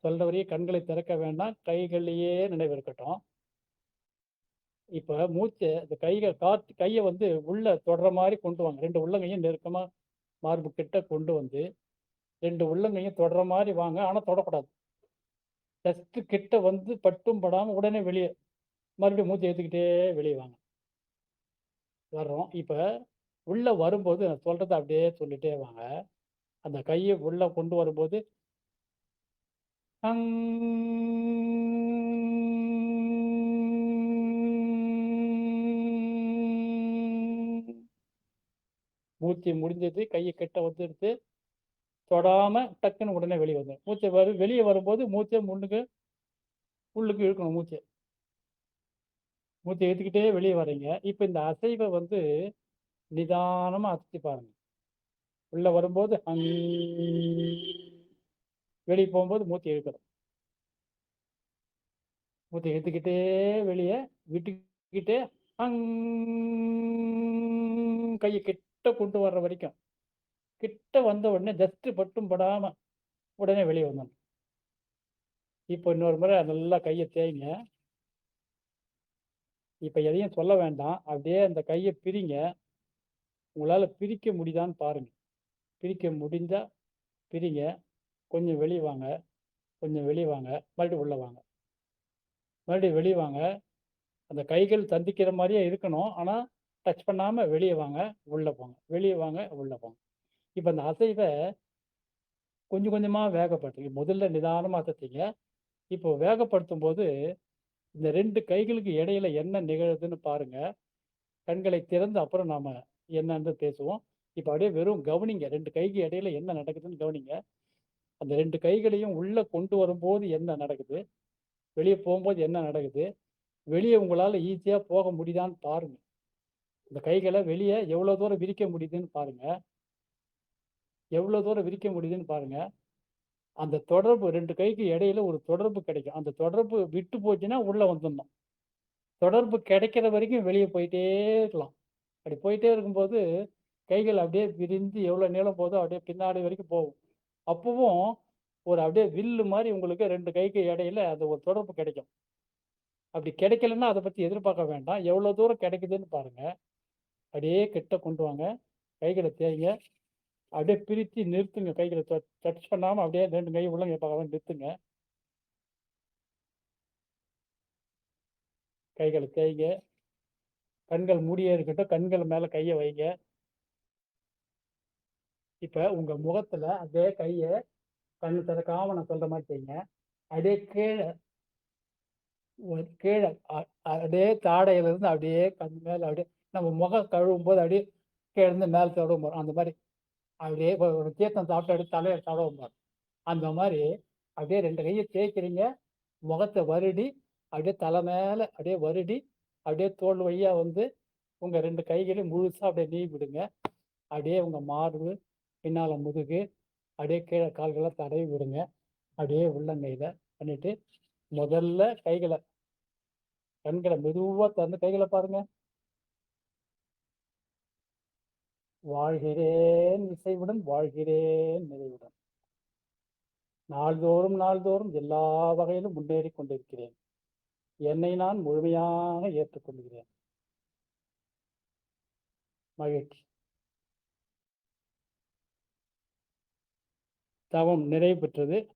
சொல்றவரையே கண்களை திறக்க வேண்டாம், கைகள்லையே நினைவு இருக்கட்டும். இப்போ மூச்சை இந்த கையை வந்து உள்ள தொடர மாதிரி கொண்டு வாங்க. 2 உள்ளங்கையும் நெருக்கமாக மார்பு கிட்ட கொண்டு வந்து 2 உள்ளங்கையும் தொடர மாதிரி வாங்க. ஆனால் தொடக்கூடாது. ஜஸ்ட் கிட்ட வந்து பட்டும் படாமல் உடனே வெளியே மறுபடியும் மூச்சை ஏற்றுக்கிட்டே வெளியே வாங்க. வர்றோம். இப்போ உள்ள வரும்போது நான் சொல்றதை அப்படியே சொல்லிட்டே வாங்க. அந்த கையை உள்ள கொண்டு வரும்போது மூச்சு முடிஞ்சது, கையை கிட்ட வந்துடுத்து தொடாம டக்குன்னு உடனே வெளியே வந்து மூச்சை வெளியே வரும்போது மூச்சை உள்ளுக்கு இழுக்கணும். மூச்சை ஏற்றுக்கிட்டே வெளியே வர்றீங்க. இப்போ இந்த அசைவை வந்து நிதானமா அசைச்சு பாருங்க. உள்ள வரும்போது வெளியே போகும்போது மூச்சை இழுக்கணும். மூச்சை எடுத்துக்கிட்டே வெளியே விட்டுக்கிட்டே கையை கிட்ட கொண்டு வர்ற வரைக்கும். கிட்ட வந்த உடனே ஜஸ்ட் பட்டும் படாம உடனே வெளியே வந்துடணும். இப்போ இன்னொரு முறை நல்லா கையை தேய்ங்க. இப்போ எதையும் சொல்ல வேண்டாம். அப்படியே அந்த கையை பிரிங்க. உங்களால் பிரிக்க முடியுதான்னு பாருங்க. பிரிக்க முடிஞ்சா பிரிங்க. கொஞ்சம் வெளியே வாங்க, கொஞ்சம் வெளியே வாங்க, மறுபடியும் உள்ள வாங்க, மறுபடியும் வெளியே வாங்க. அந்த கைகள் சந்திக்கிற மாதிரியே இருக்கணும். ஆனால் டச் பண்ணாமல் வெளியே வாங்க, உள்ளே போங்க, வெளியே வாங்க, உள்ளே போங்க. இப்போ அந்த அசைவை கொஞ்சம் கொஞ்சமாக வேகப்படுத்துங்க. முதல்ல நிதானமாக அசைச்சிங்க. இப்போ வேகப்படுத்தும் போது இந்த 2 கைகளுக்கு இடையில என்ன நிகழுதுன்னு பாருங்க. கண்களை திறந்து அப்புறம் நாம என்னன்னு பேசுவோம். இப்போ அப்படியே வெறும் கவனிங்க. 2 கைக்கு இடையில என்ன நடக்குதுன்னு கவனிங்க. அந்த 2 கைகளையும் உள்ள கொண்டு வரும்போது என்ன நடக்குது, வெளியே போகும்போது என்ன நடக்குது, வெளியே உங்களால் ஈஸியாக போக முடியுதான்னு பாருங்க. இந்த கைகளை வெளியே எவ்வளோ தூரம் விரிக்க முடியுதுன்னு பாருங்க. எவ்வளோ தூரம் விரிக்க முடியுதுன்னு பாருங்க. அந்த தொடர்பு 2 கைக்கு இடையில ஒரு தொடர்பு கிடைக்கும். அந்த தொடர்பு விட்டு போச்சுன்னா உள்ள வந்துடணும். தொடர்பு கிடைக்கிற வரைக்கும் வெளியே போயிட்டே இருக்கலாம். அப்படி போயிட்டே இருக்கும்போது கைகள் அப்படியே விரிந்து எவ்வளோ நீளம் போதோ அப்படியே பின்னாடி வரைக்கும் போகும். அப்பவும் ஒரு அப்படியே வில்லு மாதிரி உங்களுக்கு 2 கைக்கு இடையில அந்த ஒரு தொடர்பு கிடைக்கும். அப்படி கிடைக்கலன்னா அதை பற்றி எதிர்பார்க்க வேண்டாம். எவ்வளோ தூரம் கிடைக்குதுன்னு பாருங்க. அப்படியே கிட்ட கொண்டு வாங்க. கைகளை தேய்ங்க. அப்படியே பிரித்து நிறுத்துங்க. கைகளை டச் பண்ணாமல் அப்படியே 2 கை உள்ளங்க பார்க்காம நிறுத்துங்க. கைகள தேய்ங்க. கண்கள் மூடியே இருக்கட்டும். கண்கள் மேல கைய வைங்க. இப்ப உங்க முகத்துல அதே கைய கண்ணு திறக்காம நான் சொல்ற மாரி செய்யுங்க. அப்படியே கீழ அ அப்படியே தாடையிலிருந்து அப்படியே கண் மேல அப்படியே நம்ம முகம் கழுவும்போது அப்படியே கீழ இருந்து மேல தடவும் பாரு. அந்த மாரி அப்படியே ஒரு தீர்த்தம் சாப்பிட்டு அப்படியே தலைய தடவும் பாரு. அந்த மாரி அப்படியே 2 கைய தேய்க்கிறீங்க. முகத்த வருடி, அப்படியே தலை மேல அப்படியே வருடி, அப்படியே தோள் வழியா வந்து உங்க 2 கைகளையும் முழுசா அப்படியே நீவி விடுங்க. அப்படியே உங்க மார்பு, பின்னால முதுகு, அப்படியே கீழ கால்கள தடவி விடுங்க. அப்படியே உள்ளங்கையில பண்ணிட்டு, முதல்ல கண்கள மெதுவா திறந்து கைகள பாருங்க. வாழ்கிறேன் இசைவுடன், வாழ்கிறேன் நிறைவுடன். நாள்தோறும் நாள்தோறும் எல்லா வகையிலும் முன்னேறிக் கொண்டிருக்கிறேன். என்னை நான் முழுமையாக ஏற்றுக்கொள்கிறேன். மகிழ்ச்சி. தவம் நிறைவு பெற்றது.